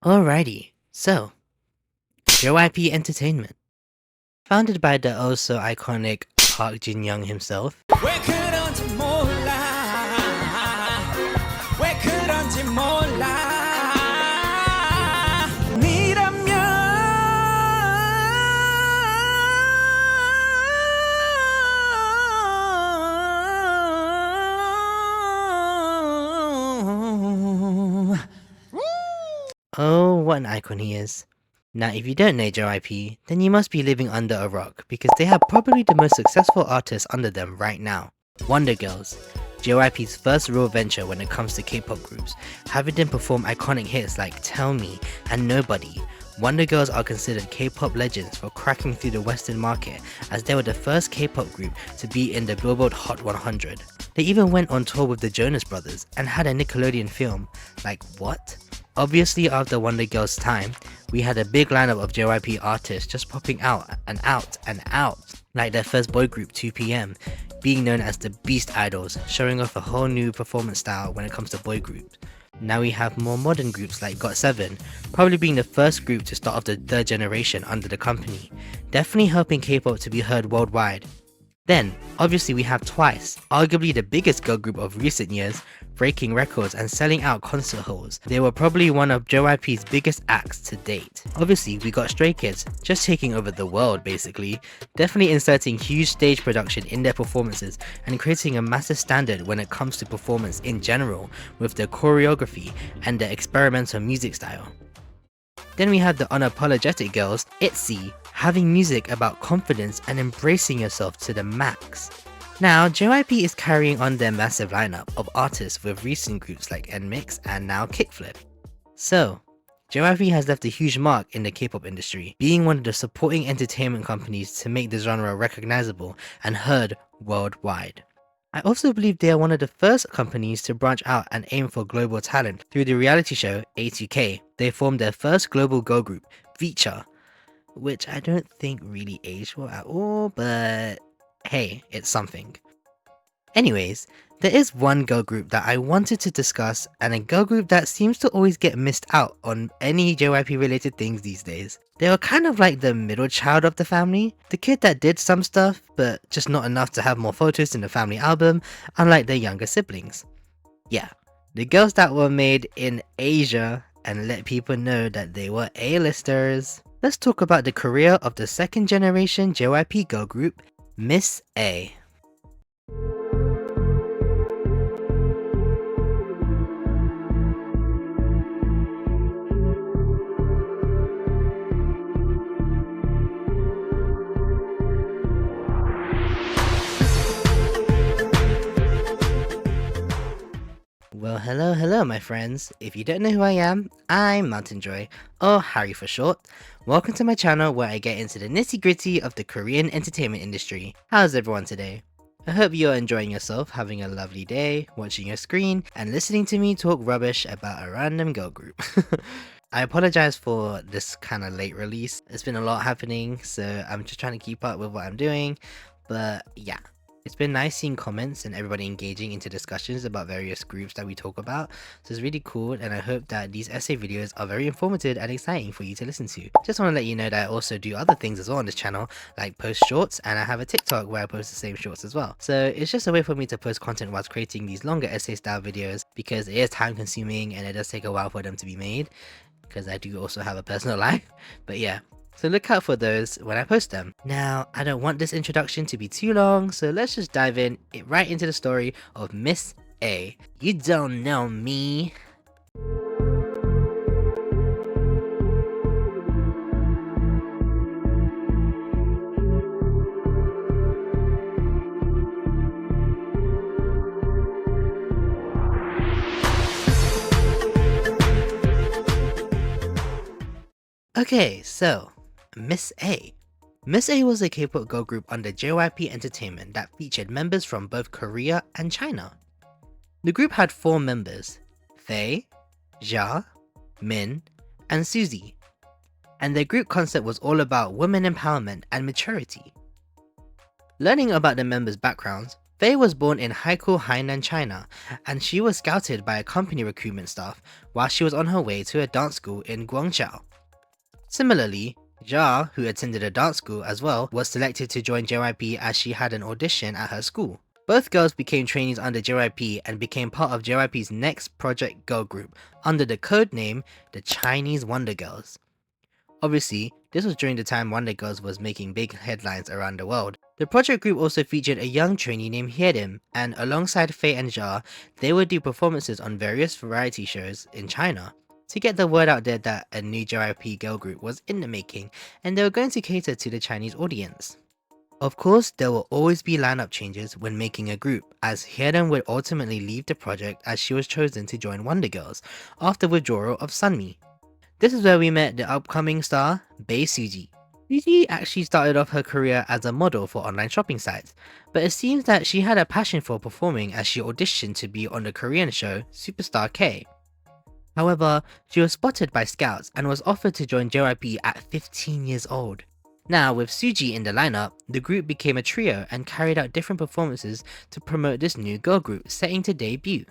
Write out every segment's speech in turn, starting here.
Alrighty, so JYP Entertainment, founded by the also iconic Park Jin Young himself. 왜 그런지 몰라. 왜 그런지 몰라. Oh, what an icon he is. Now, if you don't know JYP, then you must be living under a rock because they have probably the most successful artists under them right now. Wonder Girls, JYP's first real venture when it comes to K-pop groups, having them perform iconic hits like Tell Me and Nobody. Wonder Girls are considered K-pop legends for cracking through the Western market as they were the first K-pop group to be in the Billboard Hot 100. They even went on tour with the Jonas Brothers and had a Nickelodeon film. Like what? Obviously, after Wonder Girls' time, we had a big lineup of JYP artists just popping out and out and out, like their first boy group 2PM, being known as the Beast Idols, showing off a whole new performance style when it comes to boy groups. Now we have more modern groups like GOT7, probably being the first group to start off the third generation under the company, definitely helping K-pop to be heard worldwide. Then, obviously we have Twice, arguably the biggest girl group of recent years, breaking records and selling out concert halls. They were probably one of JYP's biggest acts to date. Obviously we got Stray Kids, just taking over the world basically, definitely inserting huge stage production in their performances and creating a massive standard when it comes to performance in general, with their choreography and their experimental music style. Then we have the unapologetic girls, ITZY, having music about confidence and embracing yourself to the max. Now, JYP is carrying on their massive lineup of artists with recent groups like NMIXX and now Kickflip. So, JYP has left a huge mark in the K-pop industry, being one of the supporting entertainment companies to make the genre recognizable and heard worldwide. I also believe they are one of the first companies to branch out and aim for global talent through the reality show A2K. They formed their first global girl group, Feature, which I don't think really aged well at all, but hey, it's something. Anyways, there is one girl group that I wanted to discuss, and a girl group that seems to always get missed out on any JYP related things these days. They were kind of like the middle child of the family, the kid that did some stuff, but just not enough to have more photos in the family album, unlike their younger siblings. Yeah, the girls that were made in Asia and let people know that they were A-listers. Let's talk about the career of the second generation JYP girl group, Miss A. Well, hello my friends. If you don't know who I am, I'm Mountain Joy, or Harry for short. Welcome to my channel where I get into the nitty gritty of the Korean entertainment industry. How's everyone today? I hope you're enjoying yourself, having a lovely day, watching your screen, and listening to me talk rubbish about a random girl group. I apologize for this kind of late release. It's been a lot happening, so I'm just trying to keep up with what I'm doing, but yeah. It's been nice seeing comments and everybody engaging into discussions about various groups that we talk about, so it's really cool, and I hope that these essay videos are very informative and exciting for you to listen to. Just want to let you know that I also do other things as well on this channel, like post shorts, and I have a TikTok where I post the same shorts as well. So it's just a way for me to post content whilst creating these longer essay style videos, because it is time consuming and it does take a while for them to be made, because I do also have a personal life. But yeah, so look out for those when I post them. Now, I don't want this introduction to be too long, so let's just dive right into the story of Miss A. You don't know me. Okay, so Miss A. Miss A was a K-pop girl group under JYP Entertainment that featured members from both Korea and China. The group had 4 members, Faye, Ja, Min, and Suzy, and their group concept was all about women empowerment and maturity. Learning about the members' backgrounds, Faye was born in Haikou, Hainan, China, and she was scouted by a company recruitment staff while she was on her way to a dance school in Guangzhou. Similarly, Jia, who attended a dance school as well, was selected to join JYP as she had an audition at her school. Both girls became trainees under JYP and became part of JYP's next project girl group under the code name the Chinese Wonder Girls. Obviously, this was during the time Wonder Girls was making big headlines around the world. The project group also featured a young trainee named Hyerim, and alongside Faye and Jia, they would do performances on various variety shows in China to get the word out there that a new JYP girl group was in the making and they were going to cater to the Chinese audience. Of course, there will always be lineup changes when making a group, as Hyerim would ultimately leave the project as she was chosen to join Wonder Girls after withdrawal of Sunmi. This is where we met the upcoming star, BAE SUZY. SUZY actually started off her career as a model for online shopping sites, but it seems that she had a passion for performing as she auditioned to be on the Korean show Superstar K. However, she was spotted by scouts and was offered to join JYP at 15 years old. Now, with SUZY in the lineup, the group became a trio and carried out different performances to promote this new girl group setting to debut.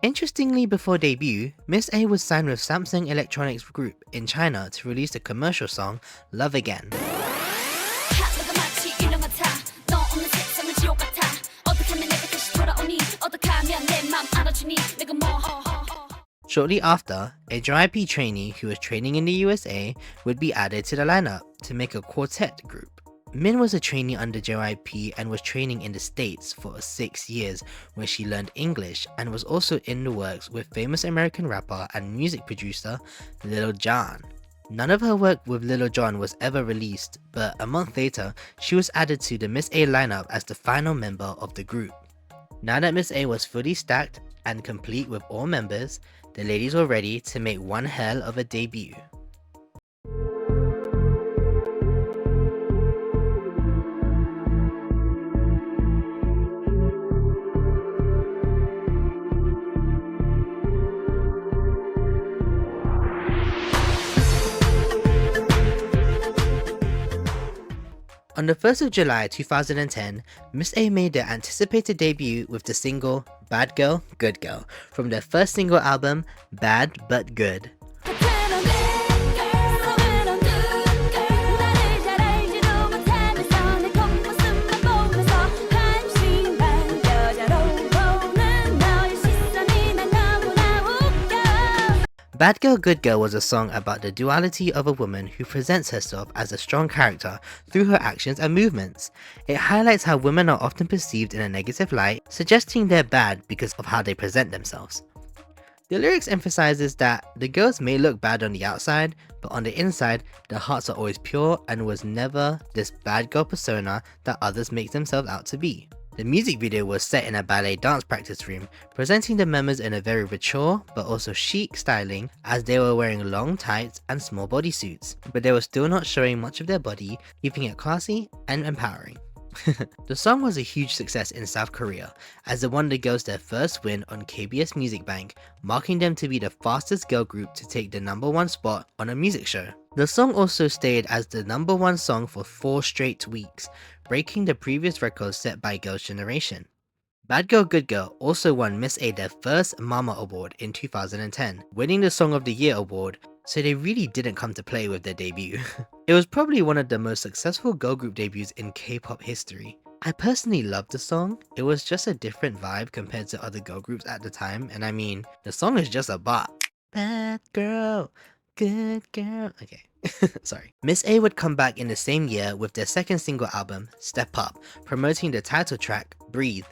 Interestingly, before debut, Miss A was signed with Samsung Electronics Group in China to release the commercial song Love Again. Shortly after, a JYP trainee who was training in the USA would be added to the lineup to make a quartet group. Min was a trainee under JYP and was training in the States for 6 years where she learned English and was also in the works with famous American rapper and music producer Lil Jon. None of her work with Lil Jon was ever released, but a month later, she was added to the Miss A lineup as the final member of the group. Now that Miss A was fully stacked and complete with all members, the ladies were ready to make one hell of a debut. On the 1st of July 2010, Miss A made their anticipated debut with the single Bad Girl, Good Girl from their first single album, Bad But Good. Bad Girl Good Girl was a song about the duality of a woman who presents herself as a strong character through her actions and movements. It highlights how women are often perceived in a negative light, suggesting they're bad because of how they present themselves. The lyrics emphasizes that the girls may look bad on the outside, but on the inside, their hearts are always pure and was never this bad girl persona that others make themselves out to be. The music video was set in a ballet dance practice room, presenting the members in a very mature but also chic styling as they were wearing long tights and small bodysuits, but they were still not showing much of their body, keeping it classy and empowering. The song was a huge success in South Korea, as the Wonder Girls their first win on KBS Music Bank, marking them to be the fastest girl group to take the #1 spot on a music show. The song also stayed as the #1 song for 4 straight weeks, breaking the previous record set by Girls' Generation. Bad Girl Good Girl also won Miss A their first Mama Award in 2010, winning the Song of the Year award, so they really didn't come to play with their debut. It was probably one of the most successful girl group debuts in K-pop history. I personally loved the song. It was just a different vibe compared to other girl groups at the time, and I mean, the song is just a bop. Bad girl, good girl. Okay. Sorry. Miss A would come back in the same year with their second single album, Step Up, promoting the title track, Breathe.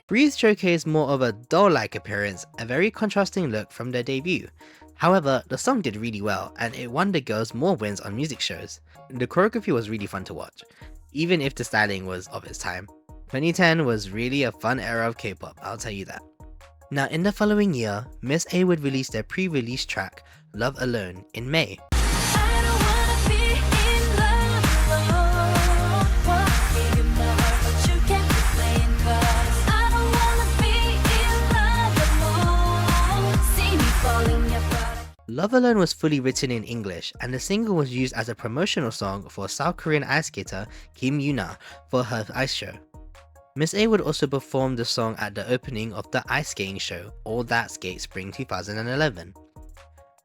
Breathe showcased more of a doll-like appearance, a very contrasting look from their debut. However, the song did really well, and it won the girls more wins on music shows. The choreography was really fun to watch, even if the styling was of its time. 2010 was really a fun era of K-pop, I'll tell you that. Now in the following year, Miss A would release their pre-release track, Love Alone, in May. Love Alone was fully written in English, and the single was used as a promotional song for South Korean ice skater Kim Yuna for her ice show. Miss A would also perform the song at the opening of the ice skating show All That Skate Spring 2011.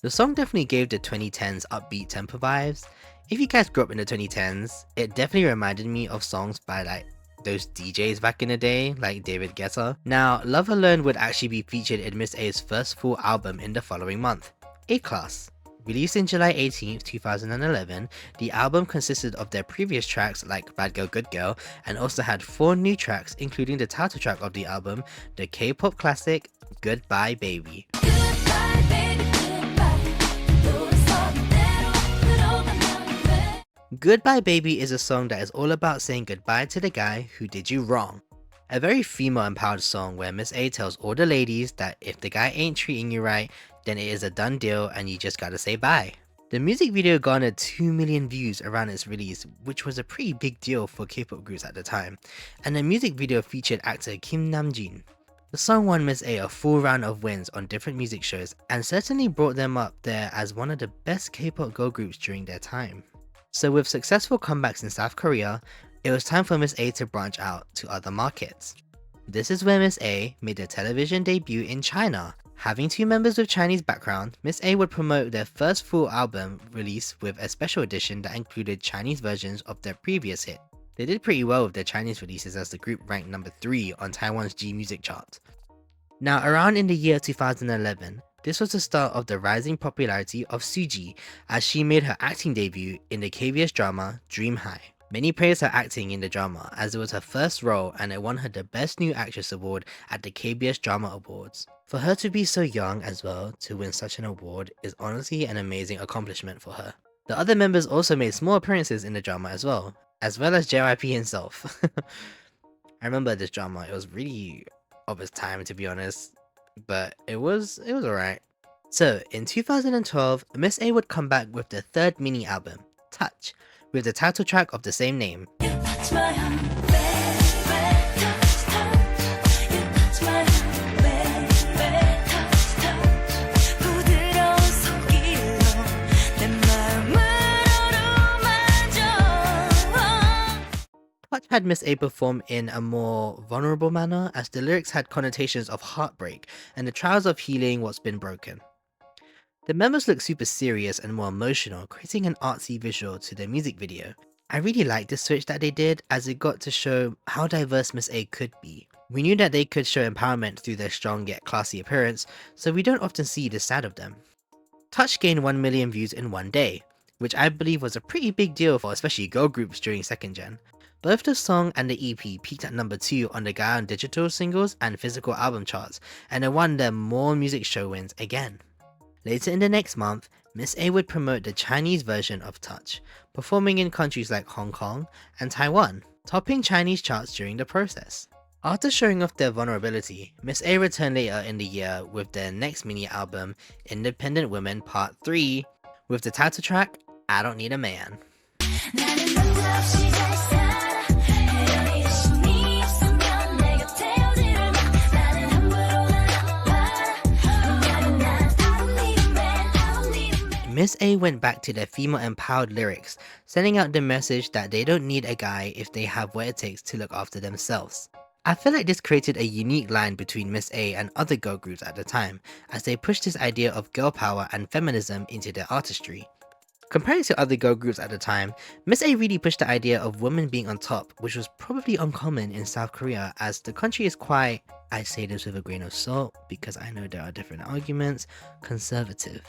The song definitely gave the 2010s upbeat tempo vibes. If you guys grew up in the 2010s, it definitely reminded me of songs by like those DJs back in the day, like David Guetta. Now, Love Alone would actually be featured in Miss A's first full album in the following month, A-Class. Released in July 18th, 2011, the album consisted of their previous tracks like Bad Girl Good Girl and also had 4 new tracks, including the title track of the album, the K-pop classic Goodbye Baby. Goodbye Baby is a song that is all about saying goodbye to the guy who did you wrong. A very female empowered song where Miss A tells all the ladies that if the guy ain't treating you right, then it is a done deal and you just gotta say bye. The music video garnered 2 million views around its release, which was a pretty big deal for K-pop groups at the time, and the music video featured actor Kim Namjoon. The song won Miss A full round of wins on different music shows and certainly brought them up there as one of the best K-pop girl groups during their time. So with successful comebacks in South Korea, it was time for Miss A to branch out to other markets. This is where Miss A made their television debut in China. Having 2 members with Chinese background, Miss A would promote their first full album release with a special edition that included Chinese versions of their previous hit. They did pretty well with their Chinese releases as the group ranked number 3 on Taiwan's G Music chart. Now around in the year 2011, this was the start of the rising popularity of Suzy as she made her acting debut in the KBS drama Dream High. Many praised her acting in the drama as it was her first role and it won her the Best New Actress award at the KBS Drama Awards. For her to be so young as well to win such an award is honestly an amazing accomplishment for her. The other members also made small appearances in the drama as well as JYP himself. I remember this drama, it was really of its time to be honest, but it was alright. So in 2012, Miss A would come back with their 3rd mini album, Touch, with the title track of the same name. Touch had Miss A perform in a more vulnerable manner as the lyrics had connotations of heartbreak and the trials of healing what's been broken. The members look super serious and more emotional, creating an artsy visual to their music video. I really liked the switch that they did as it got to show how diverse Miss A could be. We knew that they could show empowerment through their strong yet classy appearance, so we don't often see this side of them. Touch gained 1 million views in one day, which I believe was a pretty big deal for especially girl groups during 2nd gen. Both the song and the EP peaked at number 2 on the Gaon digital singles and physical album charts, and it won them more music show wins again. Later in the next month, Miss A would promote the Chinese version of Touch, performing in countries like Hong Kong and Taiwan, topping Chinese charts during the process. After showing off their vulnerability, Miss A returned later in the year with their next mini album, Independent Women Part 3, with the title track, I Don't Need a Man. Miss A went back to their female-empowered lyrics, sending out the message that they don't need a guy if they have what it takes to look after themselves. I feel like this created a unique line between Miss A and other girl groups at the time, as they pushed this idea of girl power and feminism into their artistry. Compared to other girl groups at the time, Miss A really pushed the idea of women being on top, which was probably uncommon in South Korea as the country is quite, I say this with a grain of salt because I know there are different arguments, conservative.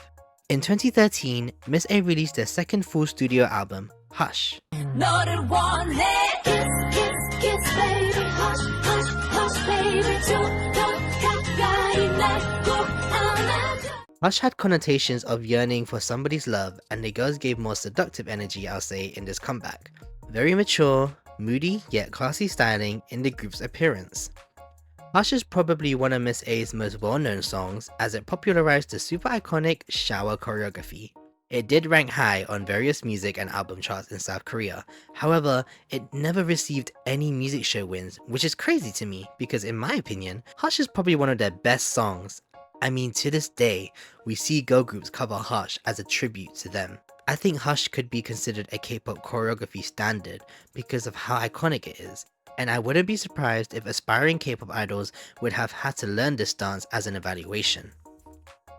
In 2013, Miss A released their 2nd full studio album, Hush. Hush had connotations of yearning for somebody's love, and the girls gave more seductive energy, I'll say, in this comeback. Very mature, moody yet classy styling in the group's appearance. Hush is probably one of Miss A's most well-known songs as it popularized the super iconic shower choreography. It did rank high on various music and album charts in South Korea, however, it never received any music show wins, which is crazy to me because in my opinion, Hush is probably one of their best songs. I mean, to this day, we see girl groups cover Hush as a tribute to them. I think Hush could be considered a K-pop choreography standard because of how iconic it is, and I wouldn't be surprised if aspiring K-pop idols would have had to learn this dance as an evaluation.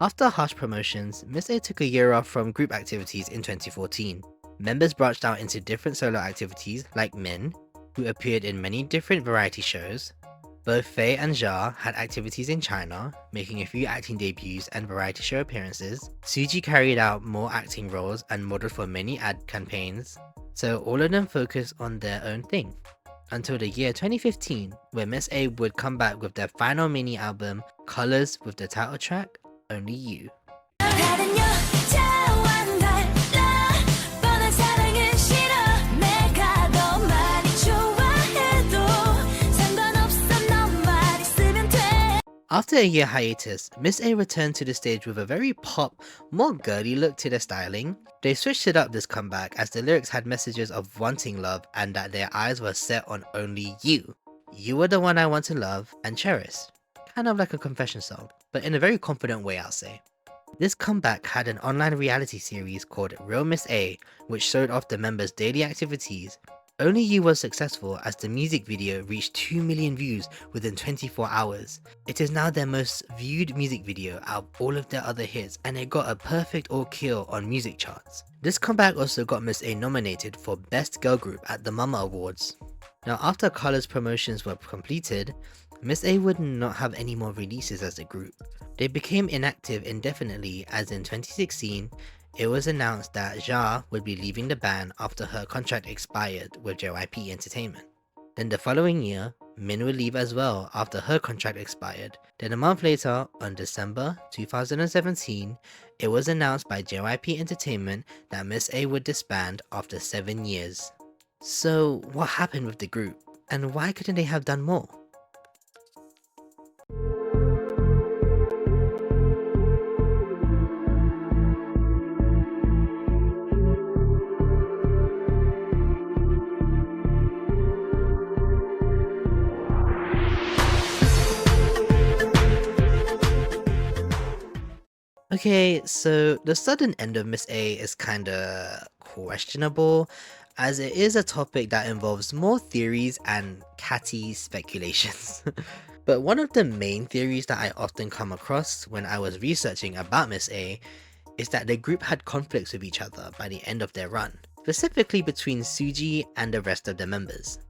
After Hush promotions, Miss A took a year off from group activities in 2014. Members branched out into different solo activities like Min, who appeared in many different variety shows. Both Faye and Jia had activities in China, making a few acting debuts and variety show appearances. Suzy carried out more acting roles and modeled for many ad campaigns, so all of them focused on their own thing. Until the year 2015, where Miss A would come back with their final mini album, Colors, with the title track, Only You. After a year hiatus, Miss A returned to the stage with a very pop, more girly look to their styling. They switched it up this comeback as the lyrics had messages of wanting love and that their eyes were set on only you. You were the one I want to love and cherish. Kind of like a confession song, but in a very confident way, I'll say. This comeback had an online reality series called Real Miss A, which showed off the members' daily activities. Only You was successful as the music video reached 2 million views within 24 hours. It is now their most viewed music video out of all of their other hits, and it got a perfect or kill on music charts. This comeback also got Miss A nominated for Best Girl Group at the Mama Awards. Now after Colors promotions were completed, Miss A would not have any more releases as a group. They became inactive indefinitely as in 2016, it was announced that Jia would be leaving the band after her contract expired with JYP Entertainment. Then the following year, Min would leave as well after her contract expired. Then a month later, on December 2017, it was announced by JYP Entertainment that Miss A would disband after 7 years. So what happened with the group, and why couldn't they have done more? Okay, so the sudden end of Miss A is kinda questionable, as it is a topic that involves more theories and catty speculations. But one of the main theories that I often come across when I was researching about Miss A is that the group had conflicts with each other by the end of their run, specifically between Suzy and the rest of the members.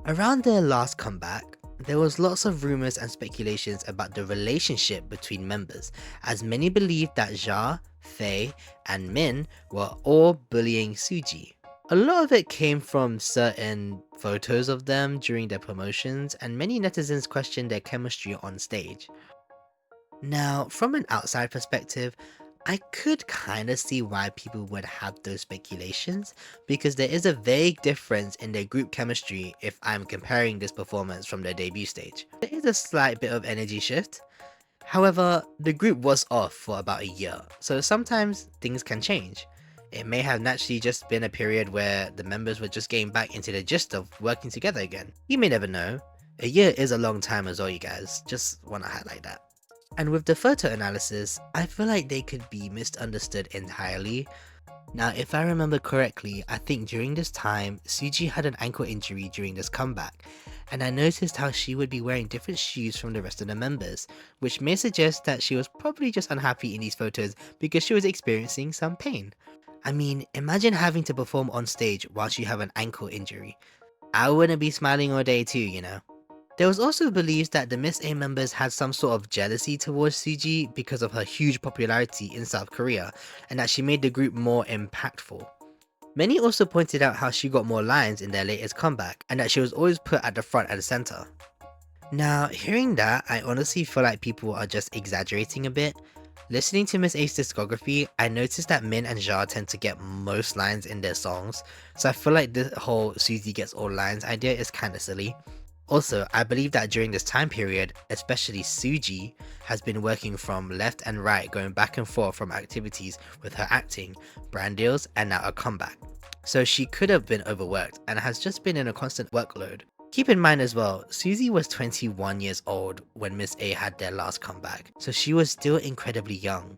Around their last comeback, there was lots of rumors and speculations about the relationship between members, as many believed that Jia, Faye, and Min were all bullying Suzy. A lot of it came from certain photos of them during their promotions, and many netizens questioned their chemistry on stage. Now, from an outside perspective, I could kinda see why people would have those speculations, because there is a vague difference in their group chemistry if I'm comparing this performance from their debut stage. There is a slight bit of energy shift. However, the group was off for about a year, so sometimes things can change. It may have naturally just been a period where the members were just getting back into the gist of working together again. You may never know. A year is a long time as well, you guys. Just wanna highlight that. And with the photo analysis, I feel like they could be misunderstood entirely. Now, if I remember correctly, I think during this time, Suzy had an ankle injury during this comeback, and I noticed how she would be wearing different shoes from the rest of the members, which may suggest that she was probably just unhappy in these photos because she was experiencing some pain. I mean, imagine having to perform on stage whilst you have an ankle injury. I wouldn't be smiling all day too, you know. There was also beliefs that the Miss A members had some sort of jealousy towards Suzy because of her huge popularity in South Korea, and that she made the group more impactful. Many also pointed out how she got more lines in their latest comeback, and that she was always put at the front and center. Now, hearing that, I honestly feel like people are just exaggerating a bit. Listening to Miss A's discography, I noticed that Min and Jia tend to get most lines in their songs, so I feel like the whole Suzy gets all lines idea is kinda silly. Also, I believe that during this time period, especially Suzy has been working from left and right, going back and forth from activities with her acting, brand deals, and now a comeback. So she could have been overworked and has just been in a constant workload. Keep in mind as well, Suzy was 21 years old when Miss A had their last comeback, so she was still incredibly young.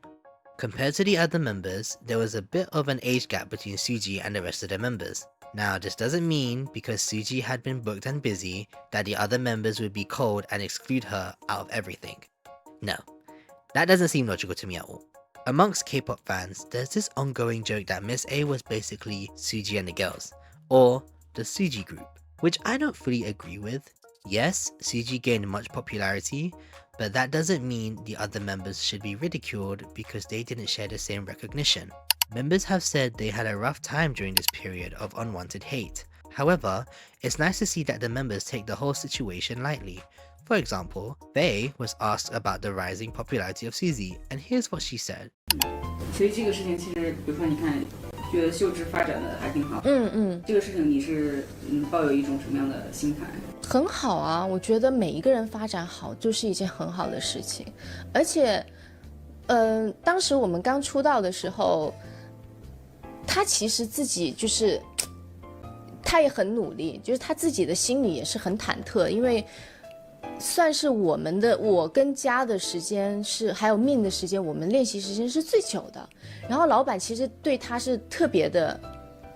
Compared to the other members, there was a bit of an age gap between Suzy and the rest of the members. Now, this doesn't mean because Suzy had been booked and busy that the other members would be cold and exclude her out of everything. No, that doesn't seem logical to me at all. Amongst K-pop fans, there's this ongoing joke that Miss A was basically Suzy and the girls, or the Suzy group, which I don't fully agree with. Yes, Suzy gained much popularity, but that doesn't mean the other members should be ridiculed because they didn't share the same recognition. Members have said they had a rough time during this period of unwanted hate. However, it's nice to see that the members take the whole situation lightly. For example, BAE was asked about the rising popularity of Suzy, and here's what she said. 所以这个事情其实，比如说你看，觉得秀智发展的还挺好。这个事情你是抱有一种什么样的心态？很好啊，我觉得每一个人发展好就是一件很好的事情，而且，当时我们刚出道的时候，他其实自己就是，他也很努力，就是他自己的心里也是很忐忑，因为。算是我跟家的时间是，还有命的时间，我们练习时间是最久的。然后老板其实对他是特别的，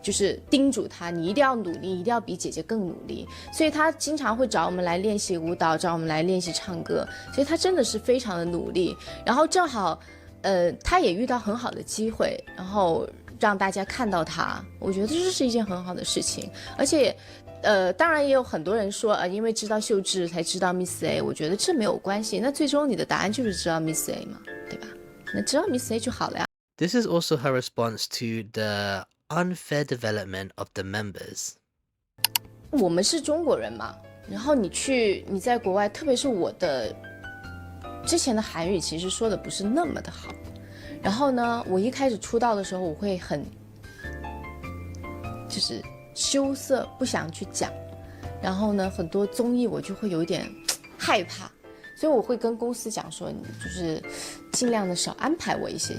就是叮嘱他，你一定要努力，一定要比姐姐更努力。所以他经常会找我们来练习舞蹈，找我们来练习唱歌。所以他真的是非常的努力。然后正好，他也遇到很好的机会，然后让大家看到他，我觉得这是一件很好的事情，而且。当然也有很多人说，因为知道秀智才知道 Miss A， 我觉得这没有关系。那最终你的答案就是知道 Miss A 嘛，对吧？那知道 Miss A 就好了呀。This is also her response to the unfair development of the members. 我们是中国人嘛，然后你在国外，特别是我的之前的韩语其实说的不是那么的好。然后呢，我一开始出道的时候，我会很就是羞涩，不想去讲。然后呢，很多综艺我就会有一点害怕，所以我会跟公司讲说，你就是尽量的少安排我一些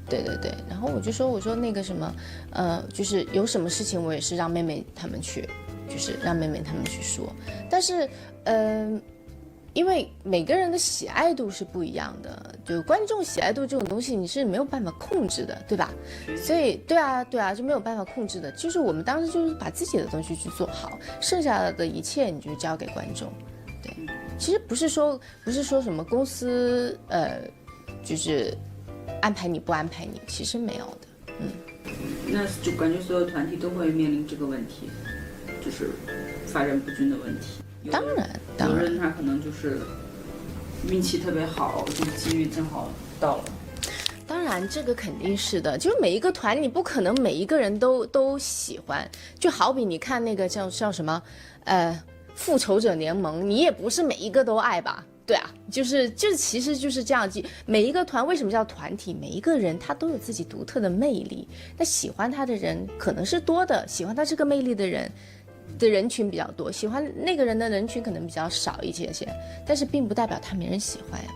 对对对。然后我说那个什么，就是有什么事情我也是让妹妹他们去，就是让妹妹他们去说。但是因为每个人的喜爱度是不一样的，就观众喜爱度这种东西你是没有办法控制的，对吧？所以对啊就没有办法控制的。就是我们当时就是把自己的东西去做好，剩下的一切你就交给观众。对，其实不是说什么公司就是安排你不安排你，其实没有的。那就感觉所有团体都会面临这个问题，就是发展不均的问题。当然，有人他可能就是运气特别好，就机遇正好到了。当然，这个肯定是的，就是每一个团你不可能每一个人都喜欢，就好比你看那个叫什么，复仇者联盟，你也不是每一个都爱吧？对啊，就是其实就是这样，每一个团为什么叫团体？每一个人他都有自己独特的魅力，那喜欢他的人可能是多的，喜欢他这个魅力的人群比较多，喜欢那个人的人群可能比较少一些，但是并不代表他没人喜欢呀。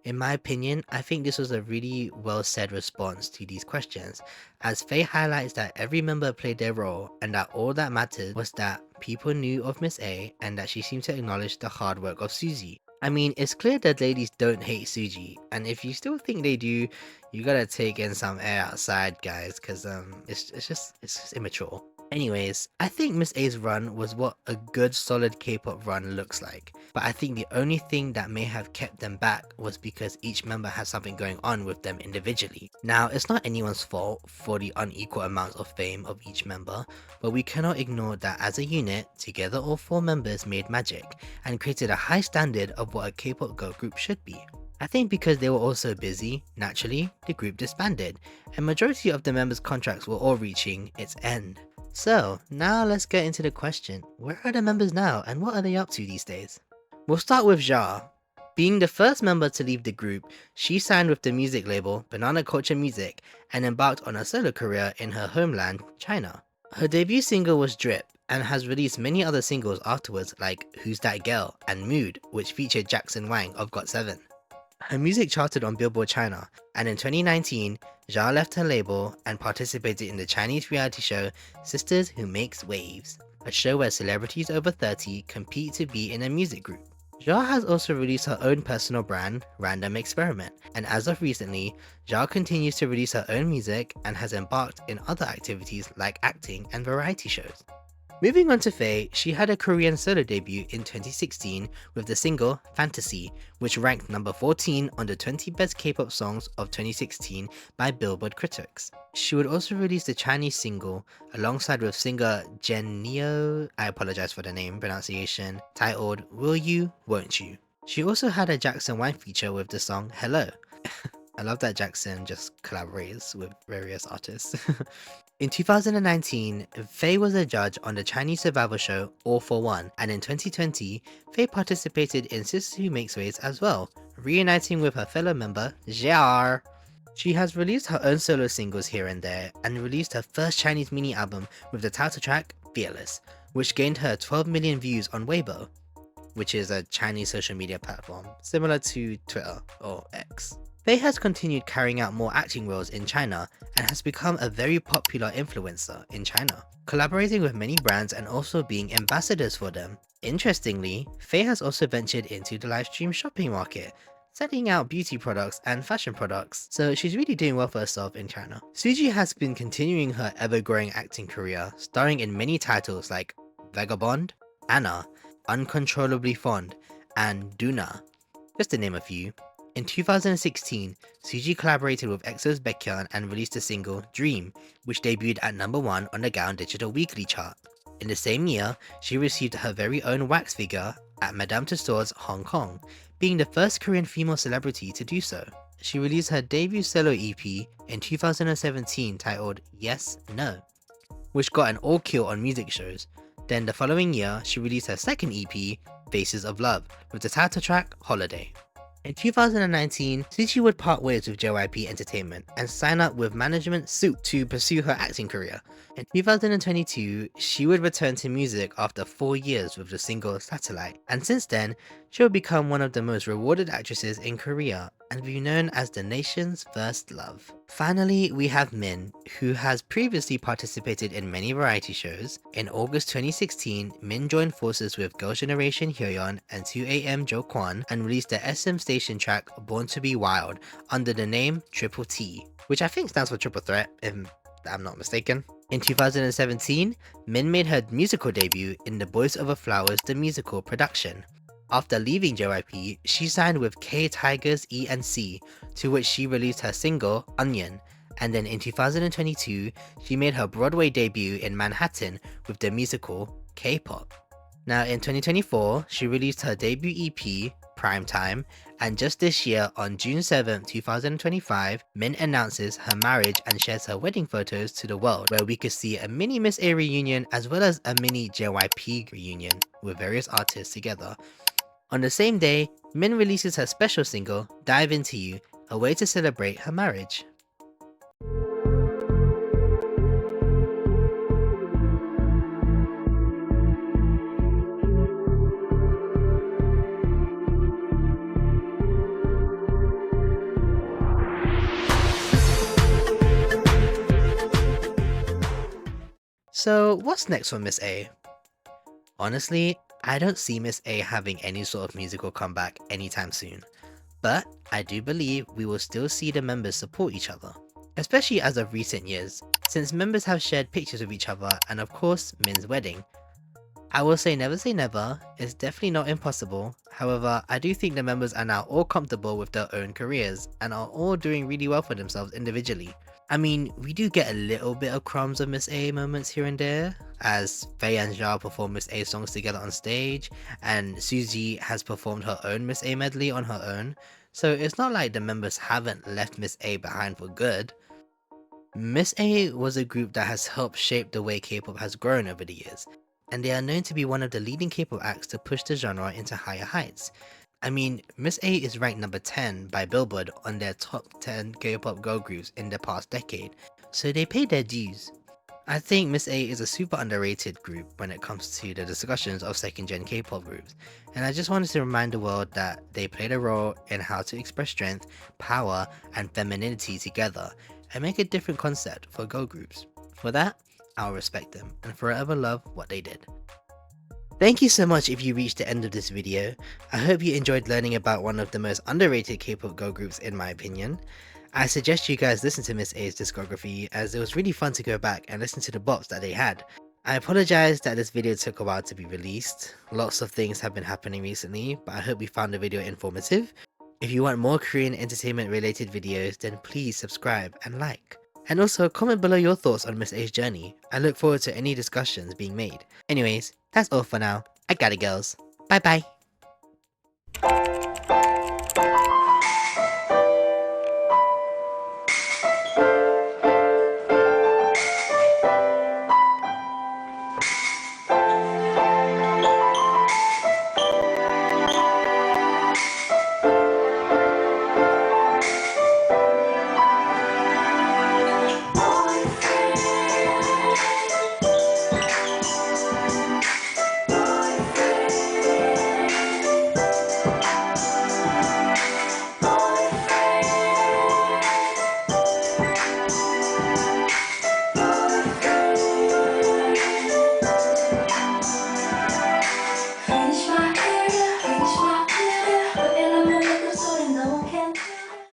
In my opinion, I think this was a really well said response to these questions, as Faye highlights that every member played their role and that all that mattered was that people knew of Miss A and that she seemed to acknowledge the hard work of Suzy. I mean, it's clear that ladies don't hate Suzy, and if you still think they do, you gotta take in some air outside, guys, because it's just immature. Anyways, I think Miss A's run was what a good solid K-pop run looks like, but I think the only thing that may have kept them back was because each member had something going on with them individually. Now, it's not anyone's fault for the unequal amounts of fame of each member, but we cannot ignore that as a unit, together all 4 members made magic and created a high standard of what a K-pop girl group should be. I think because they were all so busy, naturally, the group disbanded, and majority of the members' contracts were all reaching its end. So, now let's get into the question, where are the members now and what are they up to these days? We'll start with Ja. Being the first member to leave the group, she signed with the music label Banana Culture Music and embarked on a solo career in her homeland, China. Her debut single was Drip and has released many other singles afterwards like Who's That Girl and Mood, which featured Jackson Wang of GOT7. Her music charted on Billboard China, and in 2019, Ja left her label and participated in the Chinese reality show Sisters Who Makes Waves. a show where celebrities over 30 compete to be in a music group. Zha has also released her own personal brand, Random Experiment, and as of recently, Zha continues to release her own music and has embarked in other activities like acting and variety shows. Moving on to Faye, she had a Korean solo debut in 2016 with the single Fantasy, which ranked number 14 on the 20 best K-pop songs of 2016 by Billboard critics. She would also release the Chinese single alongside with singer Jen Neo, I apologize for the name pronunciation, titled Will You, Won't You. She also had a Jackson 1 feature with the song Hello. I love that Jackson just collaborates with various artists. In 2019, Faye was a judge on the Chinese survival show All for One, and in 2020, Faye participated in Sister Who Makes Waves as well, reuniting with her fellow member, JR. She has released her own solo singles here and there, and released her first Chinese mini album with the title track, Fearless, which gained her 12 million views on Weibo, which is a Chinese social media platform, similar to Twitter or X. Faye has continued carrying out more acting roles in China and has become a very popular influencer in China, collaborating with many brands and also being ambassadors for them. Interestingly, Faye has also ventured into the live stream shopping market, selling out beauty products and fashion products, so she's really doing well for herself in China. Suzy has been continuing her ever-growing acting career, starring in many titles like Vagabond, Anna, Uncontrollably Fond, and Duna, just to name a few. In 2016, Suzy collaborated with EXO's Baekhyun and released the single Dream, which debuted at number 1 on the Gaon Digital Weekly chart. In the same year, she received her very own wax figure at Madame Tussauds Hong Kong, being the first Korean female celebrity to do so. She released her debut solo EP in 2017 titled Yes, No, which got an all-kill on music shows. Then the following year, she released her second EP, Faces of Love, with the title track Holiday. In 2019, Suzy would part ways with JYP Entertainment and sign up with management Suit to pursue her acting career. In 2022, she would return to music after 4 years with the single Satellite, and since then, she will become one of the most rewarded actresses in Korea and be known as the nation's first love. Finally, we have Min, who has previously participated in many variety shows. In August 2016, Min joined forces with Girls' Generation Hyeon and 2AM Jo Kwon and released the SM station track Born to Be Wild under the name Triple T, which I think stands for Triple Threat, if I'm not mistaken. In 2017, Min made her musical debut in The Boys Over Flowers the musical production. After leaving JYP, she signed with K Tigers E&C, to which she released her single, Onion, and then in 2022, she made her Broadway debut in Manhattan with the musical K-pop. Now in 2024, she released her debut EP, Primetime, and just this year on June 7, 2025, Min announces her marriage and shares her wedding photos to the world, where we could see a mini Miss A reunion as well as a mini JYP reunion with various artists together. On the same day, Min releases her special single, Dive Into You, a way to celebrate her marriage. So what's next for Miss A? Honestly, I don't see Miss A having any sort of musical comeback anytime soon, but I do believe we will still see the members support each other, especially as of recent years, since members have shared pictures of each other and of course Min's wedding. I will say never, it's definitely not impossible. However, I do think the members are now all comfortable with their own careers and are all doing really well for themselves individually. I mean, we do get a little bit of crumbs of Miss A moments here and there, as Faye and Zha perform Miss A songs together on stage, and Suzy has performed her own Miss A medley on her own, so it's not like the members haven't left Miss A behind for good. Miss A was a group that has helped shape the way K-pop has grown over the years, and they are known to be one of the leading K-pop acts to push the genre into higher heights. I mean, Miss A is ranked number 10 by Billboard on their top 10 K-pop girl groups in the past decade, so they paid their dues. I think Miss A is a super underrated group when it comes to the discussions of second gen K-pop groups, and I just wanted to remind the world that they played a role in how to express strength, power, and femininity together, and make a different concept for girl groups. For that, I'll respect them and forever love what they did. Thank you so much if you reached the end of this video. I hope you enjoyed learning about one of the most underrated K-pop girl groups in my opinion. I suggest you guys listen to Miss A's discography as it was really fun to go back and listen to the bops that they had. I apologize that this video took a while to be released. Lots of things have been happening recently, but I hope you found the video informative. If you want more Korean entertainment related videos, then please subscribe and like. And also comment below your thoughts on Miss A's journey. I look forward to any discussions being made. Anyways, that's all for now. I gotta girls. Bye bye.